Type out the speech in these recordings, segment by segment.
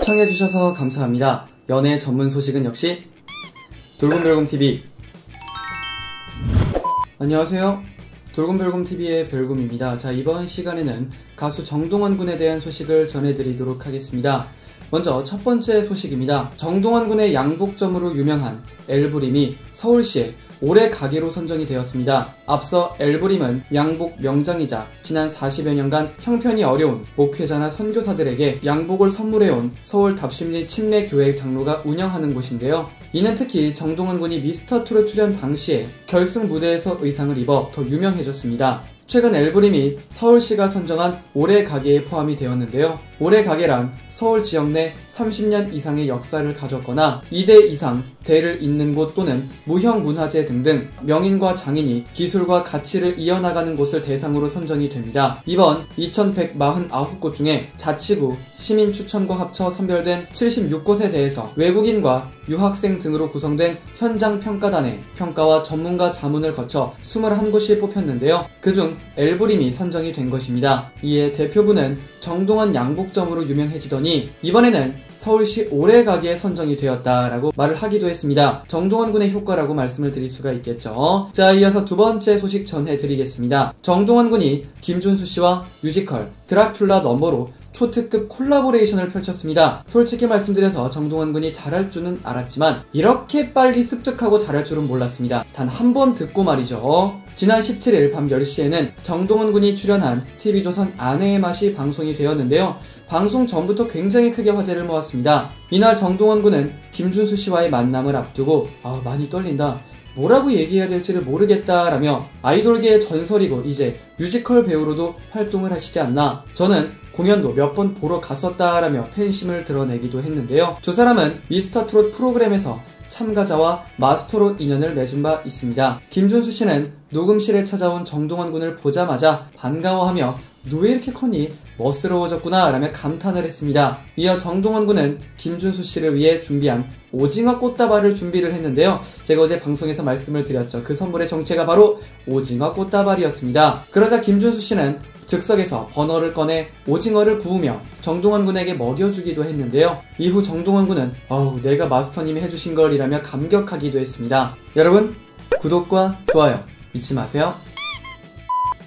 시청해주셔서 감사합니다. 연애 전문 소식은 역시 돌곰별곰TV. 안녕하세요. 돌곰별곰TV의 별곰입니다. 자, 이번 시간에는 가수 정동원 군에 대한 소식을 전해드리도록 하겠습니다. 먼저 첫 번째 소식입니다. 정동원 군의 양복점으로 유명한 엘브림이 서울시에 올해 가게로 선정이 되었습니다. 앞서 엘브림은 양복 명장이자 지난 40여 년간 형편이 어려운 목회자나 선교사들에게 양복을 선물해온 서울 답심리 침례교회 장로가 운영하는 곳인데요. 이는 특히 정동원 군이 미스터트롯 출연 당시에 결승 무대에서 의상을 입어 더 유명해졌습니다. 최근 엘브림이 서울시가 선정한 올해 가게에 포함이 되었는데요. 올해 가게란 서울 지역 내 30년 이상의 역사를 가졌거나 2대 이상 대를 잇는 곳 또는 무형문화재 등등 명인과 장인이 기술과 가치를 이어나가는 곳을 대상으로 선정이 됩니다. 이번 2149곳 중에 자치구, 시민 추천과 합쳐 선별된 76곳에 대해서 외국인과 유학생 등으로 구성된 현장 평가단의 평가와 전문가 자문을 거쳐 21곳이 뽑혔는데요. 그중 엘브림이 선정이 된 것입니다. 이에 대표부는 정동원 양복점으로 유명해지더니 이번에는 서울시 올해 가게에 선정이 되었다라고 말을 하기도 했습니다. 정동원 군의 효과라고 말씀을 드릴 수가 있겠죠. 자, 이어서 두 번째 소식 전해드리겠습니다. 정동원 군이 김준수 씨와 뮤지컬 드라큘라 넘버로 초특급 콜라보레이션을 펼쳤습니다. 솔직히 말씀드려서 정동원 군이 잘할 줄은 알았지만 이렇게 빨리 습득하고 잘할 줄은 몰랐습니다. 단 한 번 듣고 말이죠. 지난 17일 밤 10시에는 정동원 군이 출연한 TV조선 아내의 맛이 방송이 되었는데요. 방송 전부터 굉장히 크게 화제를 모았습니다. 이날 정동원 군은 김준수 씨와의 만남을 앞두고 많이 떨린다, 뭐라고 얘기해야 될지를 모르겠다라며 아이돌계의 전설이고 이제 뮤지컬 배우로도 활동을 하시지 않나, 저는 공연도 몇 번 보러 갔었다라며 팬심을 드러내기도 했는데요. 두 사람은 미스터트롯 프로그램에서 참가자와 마스터로 인연을 맺은 바 있습니다. 김준수 씨는 녹음실에 찾아온 정동원 군을 보자마자 반가워하며 너 왜 이렇게 컸니? 멋스러워졌구나 라며 감탄을 했습니다. 이어 정동원 군은 김준수 씨를 위해 준비한 오징어 꽃다발을 준비를 했는데요. 제가 어제 방송에서 말씀을 드렸죠. 그 선물의 정체가 바로 오징어 꽃다발이었습니다. 그러자 김준수 씨는 즉석에서 버너를 꺼내 오징어를 구우며 정동원 군에게 먹여주기도 했는데요. 이후 정동원 군은 내가 마스터님이 해주신 걸이라며 감격하기도 했습니다. 여러분, 구독과 좋아요 잊지 마세요.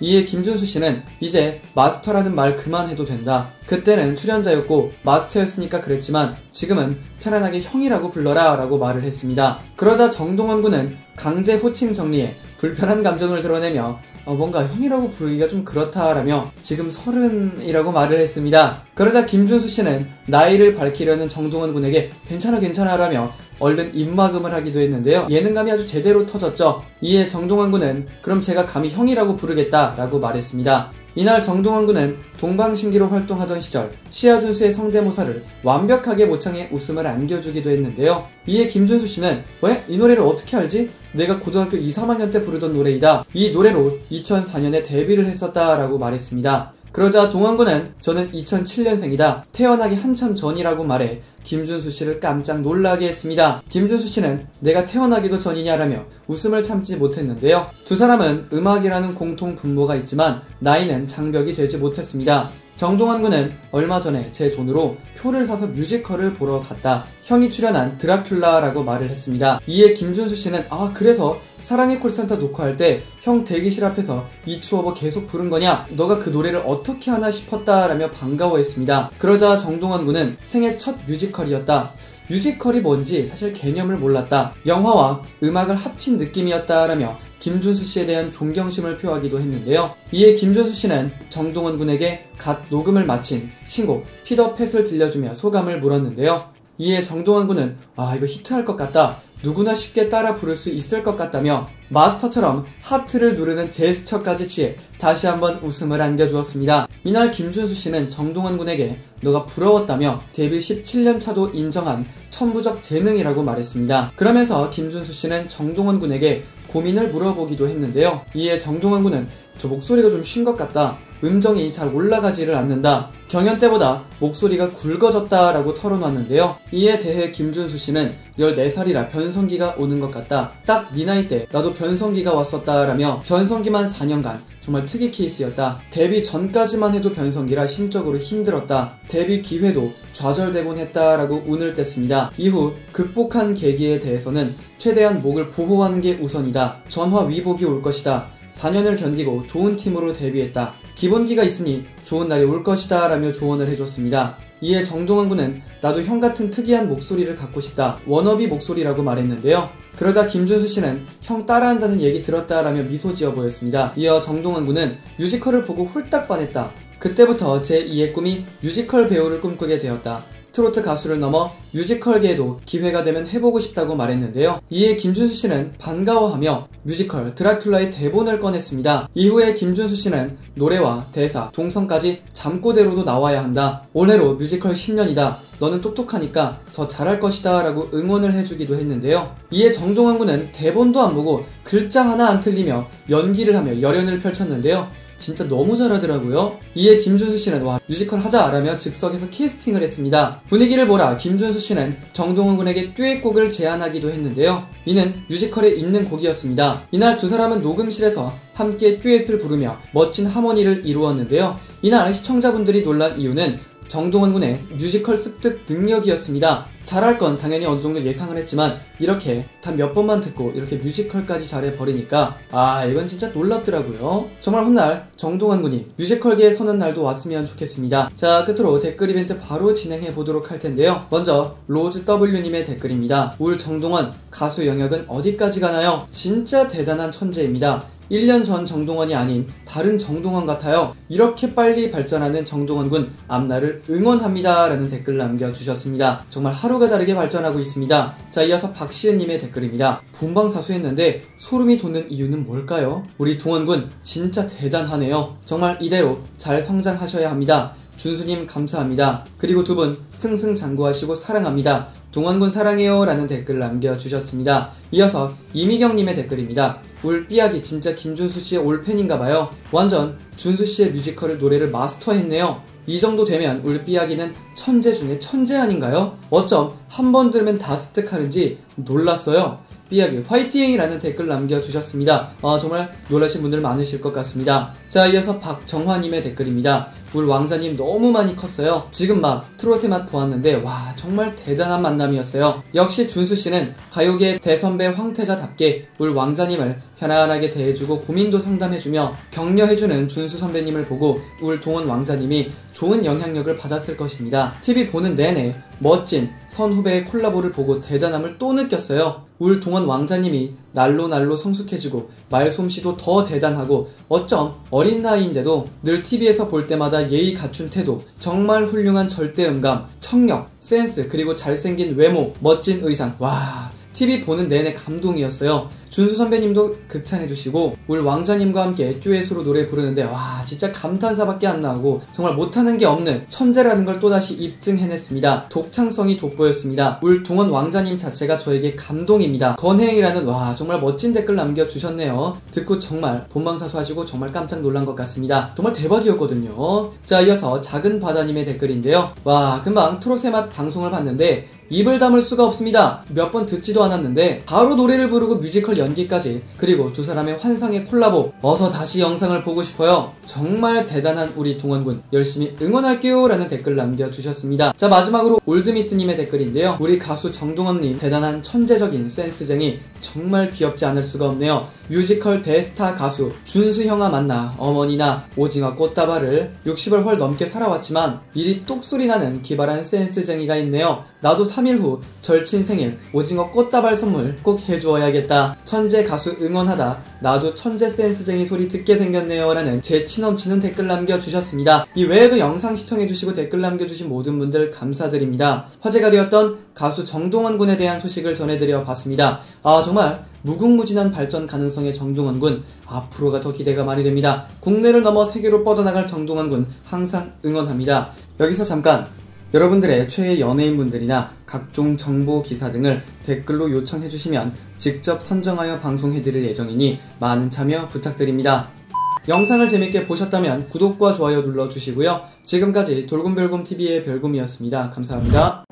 이에 김준수 씨는 이제 마스터라는 말 그만해도 된다. 그때는 출연자였고 마스터였으니까 그랬지만 지금은 편안하게 형이라고 불러라 라고 말을 했습니다. 그러자 정동원 군은 강제 호칭 정리에 불편한 감정을 드러내며 뭔가 형이라고 부르기가 좀 그렇다라며 지금 30이라고 말을 했습니다. 그러자 김준수 씨는 나이를 밝히려는 정동원 군에게 괜찮아 라며 얼른 입막음을 하기도 했는데요. 예능감이 아주 제대로 터졌죠. 이에 정동원 군은 그럼 제가 감히 형이라고 부르겠다라고 말했습니다. 이날 정동원 군은 동방신기로 활동하던 시절 시아준수의 성대모사를 완벽하게 모창해 웃음을 안겨주기도 했는데요. 이에 김준수 씨는 왜? 이 노래를 어떻게 알지? 내가 고등학교 2, 3학년 때 부르던 노래이다. 이 노래로 2004년에 데뷔를 했었다라고 말했습니다. 그러자 동원 군은 저는 2007년생이다. 태어나기 한참 전이라고 말해 김준수 씨를 깜짝 놀라게 했습니다. 김준수 씨는 내가 태어나기도 전이냐라며 웃음을 참지 못했는데요. 두 사람은 음악이라는 공통 분모가 있지만 나이는 장벽이 되지 못했습니다. 정동원 군은 얼마 전에 제 돈으로 표를 사서 뮤지컬을 보러 갔다. 형이 출연한 드라큘라라고 말을 했습니다. 이에 김준수 씨는 그래서 사랑의 콜센터 녹화할 때 형 대기실 앞에서 이추어버 계속 부른 거냐? 너가 그 노래를 어떻게 하나 싶었다라며 반가워했습니다. 그러자 정동원 군은 생애 첫 뮤지컬이었다. 뮤지컬이 뭔지 사실 개념을 몰랐다. 영화와 음악을 합친 느낌이었다라며 김준수 씨에 대한 존경심을 표하기도 했는데요. 이에 김준수 씨는 정동원 군에게 갓 녹음을 마친 신곡 피더팻을 들려주며 소감을 물었는데요. 이에 정동원 군은 이거 히트할 것 같다. 누구나 쉽게 따라 부를 수 있을 것 같다며 마스터처럼 하트를 누르는 제스처까지 취해 다시 한번 웃음을 안겨주었습니다. 이날 김준수 씨는 정동원 군에게 너가 부러웠다며 데뷔 17년 차도 인정한 천부적 재능이라고 말했습니다. 그러면서 김준수 씨는 정동원 군에게 고민을 물어보기도 했는데요. 이에 정동원 군은 저 목소리가 좀 쉰 것 같다. 음정이 잘 올라가지를 않는다. 경연 때보다 목소리가 굵어졌다라고 털어놨는데요. 이에 대해 김준수 씨는 14살이라 변성기가 오는 것 같다. 딱 네 나이 때 나도 변성기가 왔었다라며 변성기만 4년간 정말 특이 케이스였다. 데뷔 전까지만 해도 변성기라 심적으로 힘들었다. 데뷔 기회도 좌절되곤 했다라고 운을 뗐습니다. 이후 극복한 계기에 대해서는 최대한 목을 보호하는 게 우선이다. 전화 위복이 올 것이다. 4년을 견디고 좋은 팀으로 데뷔했다. 기본기가 있으니 좋은 날이 올 것이다 라며 조언을 해줬습니다. 이에 정동원 군은 나도 형 같은 특이한 목소리를 갖고 싶다. 워너비 목소리라고 말했는데요. 그러자 김준수 씨는 형 따라한다는 얘기 들었다라며 미소 지어 보였습니다. 이어 정동원 군은 뮤지컬을 보고 홀딱 반했다. 그때부터 제2의 꿈이 뮤지컬 배우를 꿈꾸게 되었다. 트로트 가수를 넘어 뮤지컬계에도 기회가 되면 해보고 싶다고 말했는데요. 이에 김준수 씨는 반가워하며 뮤지컬 드라큘라의 대본을 꺼냈습니다. 이후에 김준수 씨는 노래와 대사, 동성까지 잠꼬대로도 나와야 한다. 올해로 뮤지컬 10년이다. 너는 똑똑하니까 더 잘할 것이다 라고 응원을 해주기도 했는데요. 이에 정동원 군은 대본도 안 보고 글자 하나 안 틀리며 연기를 하며 열연을 펼쳤는데요. 진짜 너무 잘하더라고요. 이에 김준수 씨는 와 뮤지컬 하자라며 즉석에서 캐스팅을 했습니다. 분위기를 보라 김준수 씨는 정동원 군에게 듀엣곡을 제안하기도 했는데요. 이는 뮤지컬에 있는 곡이었습니다. 이날 두 사람은 녹음실에서 함께 듀엣을 부르며 멋진 하모니를 이루었는데요. 이날 시청자분들이 놀란 이유는 정동원 군의 뮤지컬 습득 능력이었습니다. 잘할 건 당연히 어느 정도 예상을 했지만 이렇게 단 몇 번만 듣고 이렇게 뮤지컬까지 잘해버리니까 이건 진짜 놀랍더라고요. 정말 훗날 정동원 군이 뮤지컬계에 서는 날도 왔으면 좋겠습니다. 자, 끝으로 댓글 이벤트 바로 진행해 보도록 할 텐데요. 먼저 로즈 W님의 댓글입니다. 울 정동원 가수 영역은 어디까지 가나요? 진짜 대단한 천재입니다. 1년 전 정동원이 아닌 다른 정동원 같아요. 이렇게 빨리 발전하는 정동원 군 앞날을 응원합니다 라는 댓글 남겨주셨습니다. 정말 하루가 다르게 발전하고 있습니다. 자, 이어서 박시은님의 댓글입니다. 본방사수했는데 소름이 돋는 이유는 뭘까요? 우리 동원 군 진짜 대단하네요. 정말 이대로 잘 성장하셔야 합니다. 준수님 감사합니다. 그리고 두 분 승승장구하시고 사랑합니다. 동원군 사랑해요 라는 댓글 남겨주셨습니다. 이어서 이미경님의 댓글입니다. 울 삐약이 진짜 김준수씨의 올팬인가봐요. 완전 준수씨의 뮤지컬을 노래를 마스터했네요. 이 정도 되면 울 삐약이는 천재 중에 천재 아닌가요? 어쩜 한 번 들으면 다 습득하는지 놀랐어요. 삐약이 화이팅이라는 댓글 남겨주셨습니다. 정말 놀라신 분들 많으실 것 같습니다. 자, 이어서 박정화님의 댓글입니다. 울 왕자님 너무 많이 컸어요. 지금 막 트롯의 맛 보았는데 와 정말 대단한 만남이었어요. 역시 준수씨는 가요계 대선배 황태자답게 울 왕자님을 편안하게 대해주고 고민도 상담해주며 격려해주는 준수 선배님을 보고 울 동원 왕자님이 좋은 영향력을 받았을 것입니다. TV 보는 내내 멋진 선후배의 콜라보를 보고 대단함을 또 느꼈어요. 울 동원 왕자님이 날로 성숙해지고 말솜씨도 더 대단하고 어쩜 어린 나이인데도 늘 TV에서 볼 때마다 예의 갖춘 태도, 정말 훌륭한 절대음감, 청력, 센스, 그리고 잘생긴 외모, 멋진 의상. 와, TV 보는 내내 감동이었어요. 준수 선배님도 극찬해주시고 울 왕자님과 함께 듀엣으로 노래 부르는데 와 진짜 감탄사밖에 안 나오고 정말 못하는 게 없는 천재라는 걸 또다시 입증해냈습니다. 독창성이 돋보였습니다. 울 동원 왕자님 자체가 저에게 감동입니다. 건행이라는 와 정말 멋진 댓글 남겨주셨네요. 듣고 정말 본방사수하시고 정말 깜짝 놀란 것 같습니다. 정말 대박이었거든요. 자, 이어서 작은 바다님의 댓글인데요. 와 금방 트롯의 맛 방송을 봤는데 입을 다물 수가 없습니다. 몇 번 듣지도 않았는데 바로 노래를 부르고 뮤지컬 연기까지, 그리고 두 사람의 환상의 콜라보, 어서 다시 영상을 보고 싶어요. 정말 대단한 우리 동원군 열심히 응원할게요 라는 댓글 남겨주셨습니다. 자, 마지막으로 올드미스님의 댓글인데요. 우리 가수 정동원님 대단한 천재적인 센스쟁이 정말 귀엽지 않을 수가 없네요. 뮤지컬 대스타 가수 준수 형아 만나 어머니나 오징어 꽃다발을 60을 훨 넘게 살아왔지만 일이 똑소리 나는 기발한 센스쟁이가 있네요. 나도 3일 후 절친 생일 오징어 꽃다발 선물 꼭 해주어야겠다. 천재 가수 응원하다 나도 천재 센스쟁이 소리 듣게 생겼네요 라는 재치 넘치는 댓글 남겨주셨습니다. 이 외에도 영상 시청해주시고 댓글 남겨주신 모든 분들 감사드립니다. 화제가 되었던 가수 정동원 군에 대한 소식을 전해드려 봤습니다. 정말 무궁무진한 발전 가능성의 정동원 군, 앞으로가 더 기대가 많이 됩니다. 국내를 넘어 세계로 뻗어나갈 정동원 군 항상 응원합니다. 여기서 잠깐 여러분들의 최애 연예인분들이나 각종 정보 기사 등을 댓글로 요청해주시면 직접 선정하여 방송해드릴 예정이니 많은 참여 부탁드립니다. 영상을 재밌게 보셨다면 구독과 좋아요 눌러주시고요. 지금까지 돌곰별곰TV의 별곰이었습니다. 감사합니다.